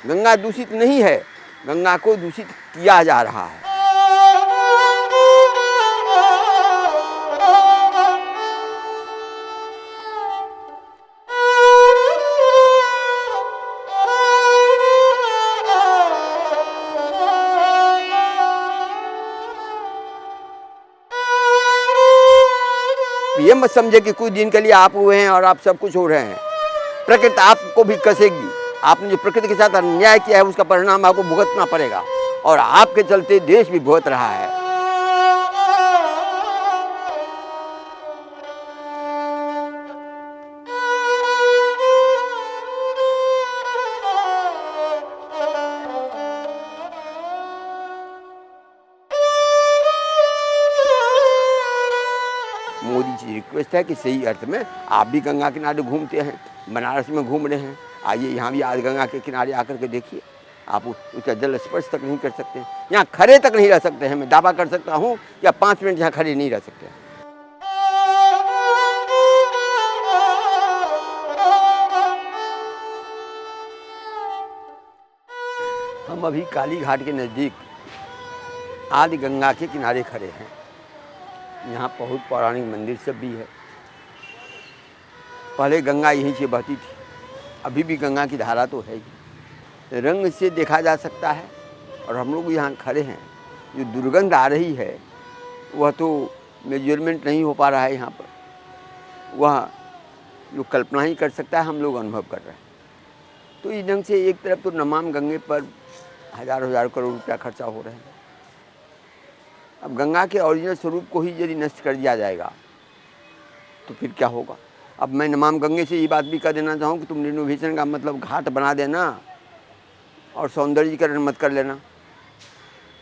गंगा दूषित नहीं है, गंगा को दूषित किया जा रहा है। ये मत समझे कि कुछ दिन के लिए आप हुए हैं और आप सब कुछ हो रहे हैं। प्रकृति आपको भी कसेगी। आपने जो प्रकृति के साथ अन्याय किया है उसका परिणाम आपको भुगतना पड़ेगा, और आपके चलते देश भी भुगत रहा है। मोदी जी रिक्वेस्ट है कि सही अर्थ में आप भी गंगा किनारे घूमते हैं, बनारस में घूम रहे हैं, आइए यहाँ भी आज गंगा के किनारे आकर के देखिए। आप उसका जल स्पर्श तक नहीं कर सकते, यहाँ खड़े तक नहीं रह सकते हैं। मैं दावा कर सकता हूँ कि आप 5 मिनट यहाँ खड़े नहीं रह सकते हैं। हम अभी काली घाट के नज़दीक आदि गंगा के किनारे खड़े हैं। यहाँ बहुत पौराणिक मंदिर सब भी है। पहले गंगा यहीं से बहती थी, अभी भी गंगा की धारा तो है ही। रंग से देखा जा सकता है, और हम लोग यहाँ खड़े हैं, जो दुर्गंध आ रही है वह तो मेजरमेंट नहीं हो पा रहा है यहाँ पर, वह जो कल्पना ही कर सकता है हम लोग अनुभव कर रहे हैं। तो इस ढंग से एक तरफ तो नमाम गंगे पर हज़ार करोड़ रुपया खर्चा हो रहे हैं। अब गंगा के ओरिजिनल स्वरूप को ही यदि नष्ट कर दिया जाएगा तो फिर क्या होगा। अब मैं नमाम गंगे से ये बात भी कह देना चाहूँ कि तुम रिनोवेशन का मतलब घाट बना देना और सौंदर्यीकरण मत कर लेना,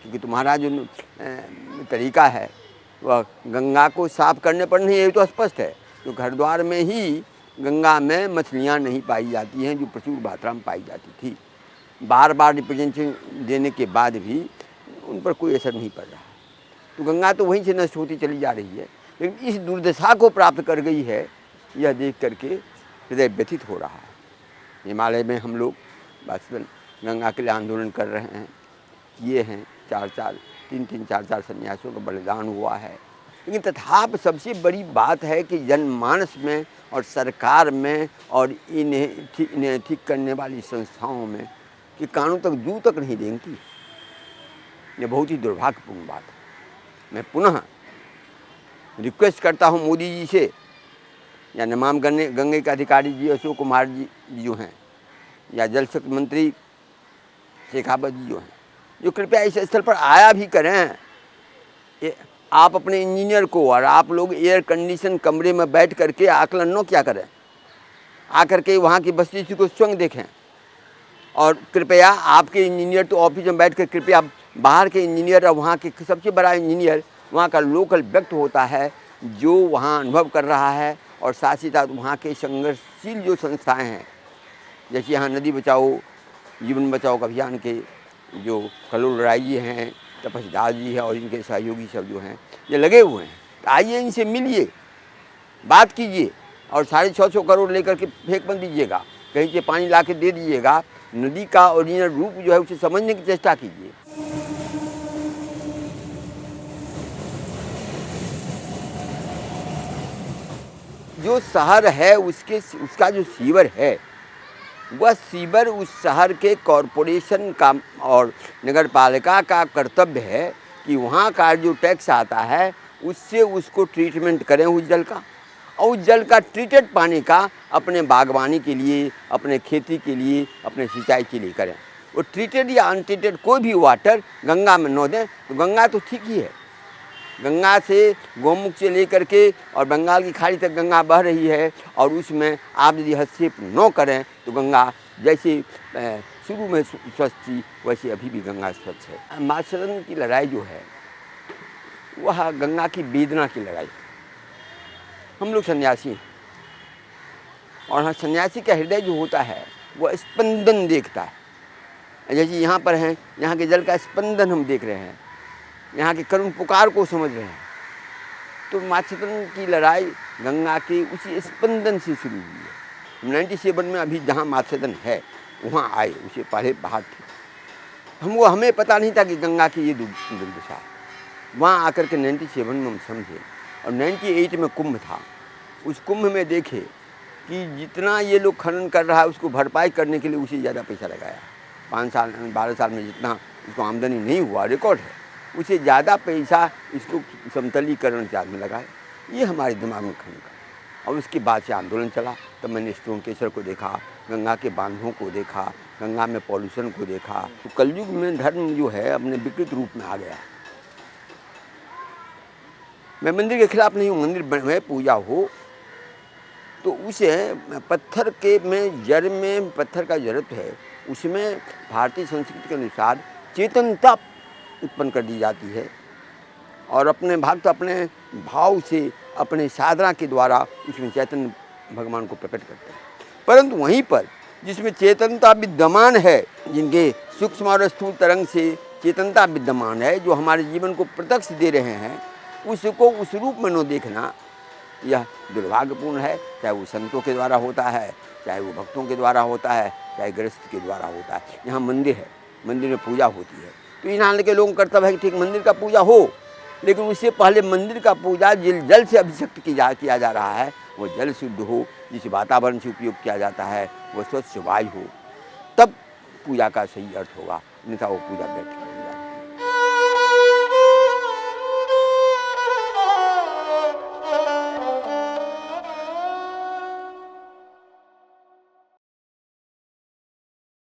क्योंकि तुम्हारा जो तरीका है वह गंगा को साफ करने पर नहीं है। ये तो स्पष्ट है, तो घर द्वार में ही गंगा में मछलियाँ नहीं पाई जाती हैं जो प्रचुर मात्रा में पाई जाती थी। बार बार रिप्रेजेंटेशन देने के बाद भी उन पर कोई असर नहीं पड़ रहा। तो गंगा तो वहीं से नष्ट होती चली जा रही है, लेकिन इस दुर्दशा को प्राप्त कर गई है, यह देख करके हृदय व्यथित हो रहा है। हिमालय में हम लोग वास्तव गंगा के लिए आंदोलन कर रहे हैं। ये हैं 3-3 4-4 सन्यासियों का बलिदान हुआ है, लेकिन तथापि सबसे बड़ी बात है कि जनमानस में और सरकार में और इन्हें ठीक करने वाली संस्थाओं में कि कानून तक जू तक नहीं देंगी। ये बहुत ही दुर्भाग्यपूर्ण बात है। मैं पुनः रिक्वेस्ट करता हूँ मोदी जी से, या नमाम गंगे के अधिकारी जी अशोक कुमार जी जो हैं, या जल शक्ति मंत्री शेखावत जी जो हैं, जो कृपया इस स्थल पर आया भी करें। आप अपने इंजीनियर को और आप लोग एयर कंडीशन कमरे में बैठ करके आकलन न क्या करें, आकर के वहाँ की वस्तुस्थिति को स्वयं देखें। और कृपया आपके इंजीनियर तो ऑफिस में बैठ कर, कृपया बाहर के इंजीनियर और वहाँ के सबसे बड़ा इंजीनियर वहाँ का लोकल व्यक्ति होता है जो वहाँ अनुभव कर रहा है, और साथ ही साथ वहाँ के संघर्षशील जो संस्थाएं हैं, जैसे यहाँ नदी बचाओ जीवन बचाओ अभियान के जो कलोल राय जी हैं, तपस दास जी है और इनके सहयोगी सब जो हैं ये लगे हुए हैं। तो आइए इनसे मिलिए, बात कीजिए, और 650 करोड़ लेकर के फेंक मत दीजिएगा, कहीं से पानी ला के दे दीजिएगा। नदी का ओरिजिनल रूप जो है उसे समझने की चेष्टा कीजिए। जो शहर है उसका जो सीवर है, वह सीवर उस शहर के कॉरपोरेशन का और नगर पालिका का कर्तव्य है कि वहाँ का जो टैक्स आता है उससे उसको ट्रीटमेंट करें उस जल का, और उस जल का ट्रीटेड पानी का अपने बागवानी के लिए, अपने खेती के लिए, अपने सिंचाई के लिए करें। वो ट्रीटेड या अनट्रीटेड कोई भी वाटर गंगा में न दें, तो गंगा तो ठीक ही है। गंगा से गोमुख से लेकर के और बंगाल की खाड़ी तक गंगा बह रही है, और उसमें आप यदि हस्तक्षेप न करें तो गंगा जैसे शुरू में स्वच्छ थी वैसे अभी भी गंगा स्वच्छ है। मातसदन की लड़ाई जो है वह गंगा की वेदना की लड़ाई। हम लोग सन्यासी हैं, और सन्यासी का हृदय जो होता है वह स्पंदन देखता है। जैसे यहाँ पर हैं, यहाँ के जल का स्पंदन हम देख रहे हैं, यहाँ के करुण पुकार को समझ रहे हैं। तो मातसदन की लड़ाई गंगा के उसी स्पंदन से शुरू हुई है। 97 में अभी जहाँ मातसदन है वहाँ आए, उससे पहले बाहर थे। हमें पता नहीं था कि गंगा की ये दुर्दशा है। वहाँ आकर के 97 में हम समझे, और 98 में कुंभ था। उस कुंभ में देखे कि जितना ये लोग खनन कर रहा है उसको भरपाई करने के लिए उसे ज़्यादा पैसा लगाया। 5 साल 12 साल में जितना उसको आमदनी नहीं हुआ, रिकॉर्ड है, उसे ज़्यादा पैसा इसको समतलीकरण चार्ज में लगाया। ये हमारे दिमाग में खन का। और उसके बाद से आंदोलन चला। तब मैंने स्टोनकेश्वर को देखा, गंगा के बांधों को देखा, गंगा में पॉल्यूशन को देखा। तो कलयुग में धर्म जो है अपने विकृत रूप में आ गया। मैं मंदिर के खिलाफ नहीं हूँ, मंदिर में पूजा हो तो उसे पत्थर के में जड़ में पत्थर का जरूरत है, उसमें भारतीय संस्कृति के अनुसार चेतनता उत्पन्न कर दी जाती है, और अपने भक्त अपने भाव से अपने साधना के द्वारा उसमें चैतन्य भगवान को प्रकट करते हैं। परंतु वहीं पर जिसमें चेतनता विद्यमान है, जिनके सूक्ष्म और स्थूल तरंग से चेतनता विद्यमान है, जो हमारे जीवन को प्रत्यक्ष दे रहे हैं, उसको उस रूप में न देखना यह दुर्भाग्यपूर्ण है। चाहे वो संतों के द्वारा होता है, चाहे वो भक्तों के द्वारा होता है, चाहे गृहस्थ के द्वारा होता है। यहाँ मंदिर है, मंदिर में पूजा होती है, तो यहाँ के लोगों का कर्तव्य है कि ठीक मंदिर का पूजा हो, लेकिन उससे पहले मंदिर का पूजा जल से अभिषेक किया जा रहा है, वो जल शुद्ध हो, जिस वातावरण से उपयोग किया जाता है वो स्वच्छ वायु हो, तब पूजा का सही अर्थ होगा, अन्यथा वो पूजा बैठे।